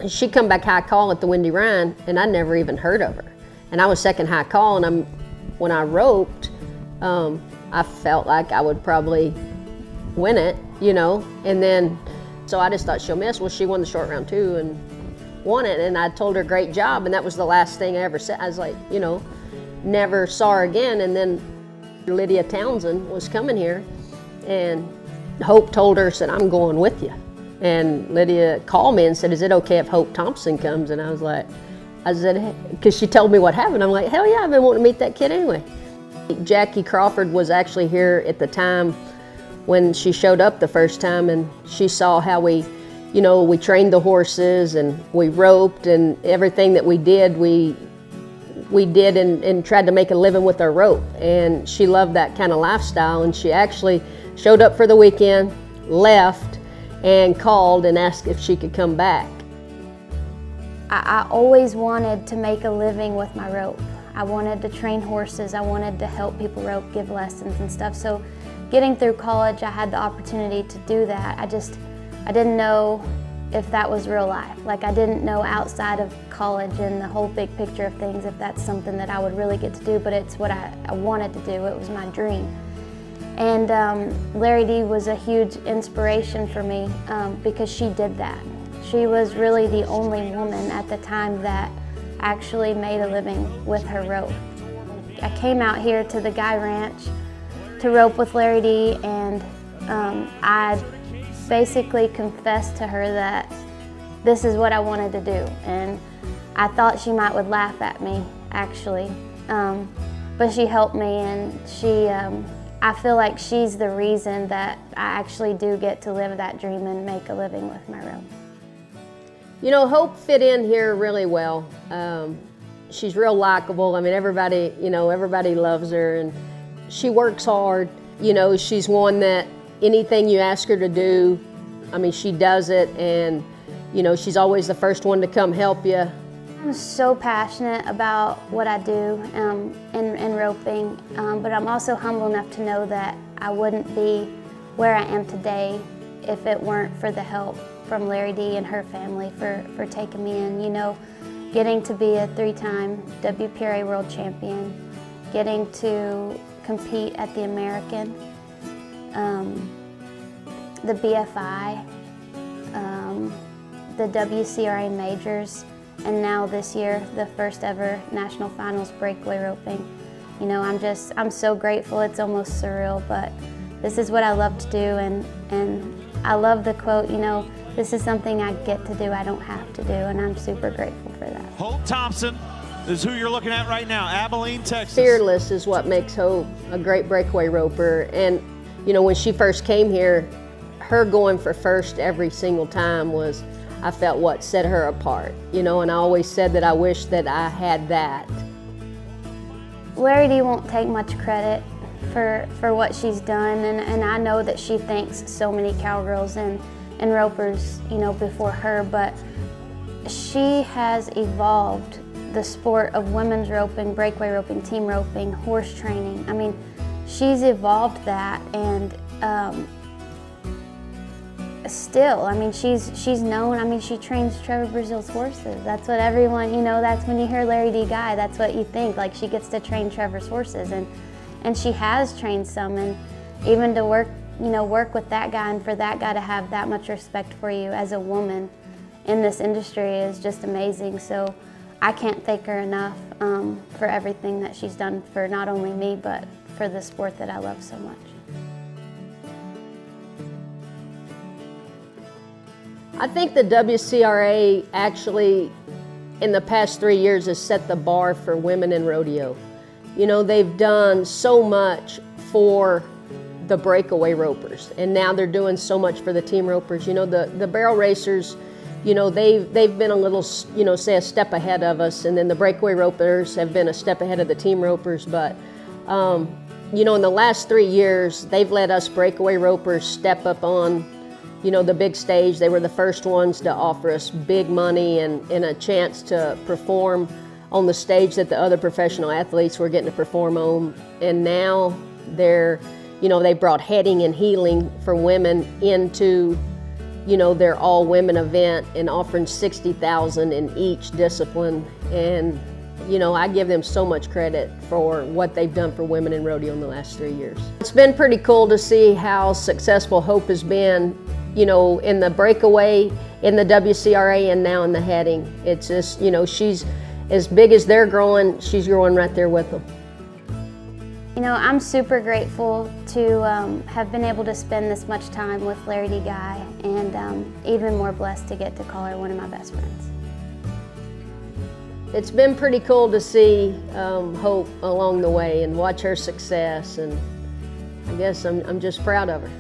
She come back high call at the Windy Rhine, and I never even heard of her. And I was second high call, and when I roped, I felt like I would probably win it, you know. And then, so I just thought she'll miss. Well, she won the short round too and won it. And I told her great job, and that was the last thing I ever said. I was like, you know, never saw her again. And then Lydia Townsend was coming here, and Hope told her, said, I'm going with you. And Lydia called me and said, is it okay if Hope Thompson comes? And I said, because she told me what happened. I'm like, hell yeah, I've been wanting to meet that kid anyway. Jackie Crawford was actually here at the time when she showed up the first time, and she saw how we trained the horses and we roped, and everything that we did, we did and tried to make a living with our rope. And she loved that kind of lifestyle, and she actually showed up for the weekend, left, and called and asked if she could come back. I always wanted to make a living with my rope. I wanted to train horses. I wanted to help people rope, give lessons and stuff. So getting through college, I had the opportunity to do that. I didn't know if that was real life. Like, I didn't know outside of college and the whole big picture of things if that's something that I would really get to do, but it's what I wanted to do. It was my dream. And Lari Dee was a huge inspiration for me because she did that. She was really the only woman at the time that actually made a living with her rope. I came out here to the Guy Ranch to rope with Lari Dee, and I basically confessed to her that this is what I wanted to do. And I thought she would laugh at me, actually. But she helped me, and I feel like she's the reason that I actually do get to live that dream and make a living with my rope. You know, Hope fit in here really well. She's real likable. I mean, everybody loves her, and she works hard. You know, she's one that anything you ask her to do, I mean, she does it, and, you know, she's always the first one to come help you. I'm so passionate about what I do in roping, but I'm also humble enough to know that I wouldn't be where I am today if it weren't for the help from Lari Dee and her family for taking me in. You know, getting to be a 3-time WCRA world champion, getting to compete at the American, the BFI, the WCRA majors, and now this year, the first ever national finals breakaway roping. You know, I'm so grateful. It's almost surreal, but this is what I love to do, and I love the quote, you know, this is something I get to do, I don't have to do, and I'm super grateful for that. Hope Thompson is who you're looking at right now, Abilene, Texas. Fearless is what makes Hope a great breakaway roper. And, you know, when she first came here, her going for first every single time was, I felt, what set her apart, you know, and I always said that I wish that I had that. Lari Dee won't take much credit for what she's done, and I know that she thanks so many cowgirls and ropers, you know, before her, but she has evolved the sport of women's roping, breakaway roping, team roping, horse training. I mean, she's evolved that, and still, I mean, she's known. I mean, she trains Trevor Brazil's horses. That's what everyone, you know, that's when you hear Lari Dee Guy, that's what you think, like she gets to train Trevor's horses, and she has trained some, and even to work with that guy, and for that guy to have that much respect for you as a woman in this industry is just amazing. So I can't thank her enough for everything that she's done for not only me, but for the sport that I love so much. I think the WCRA actually, in the past 3 years, has set the bar for women in rodeo. You know, they've done so much for the breakaway ropers, and now they're doing so much for the team ropers. You know, the barrel racers, you know, they've been a little, you know, say a step ahead of us, and then the breakaway ropers have been a step ahead of the team ropers. But, you know, in the last 3 years, they've let us breakaway ropers step up on, you know, the big stage. They were the first ones to offer us big money and a chance to perform on the stage that the other professional athletes were getting to perform on. And now they're, you know, they brought heading and healing for women into you know, their all-women event and offering $60,000 in each discipline. And, you know, I give them so much credit for what they've done for women in rodeo in the last 3 years. It's been pretty cool to see how successful Hope has been, you know, in the breakaway, in the WCRA, and now in the heading. It's just, you know, she's as big as they're growing, she's growing right there with them. You know, I'm super grateful to have been able to spend this much time with Lari Dee Guy, and even more blessed to get to call her one of my best friends. It's been pretty cool to see Hope along the way and watch her success, and I guess I'm just proud of her.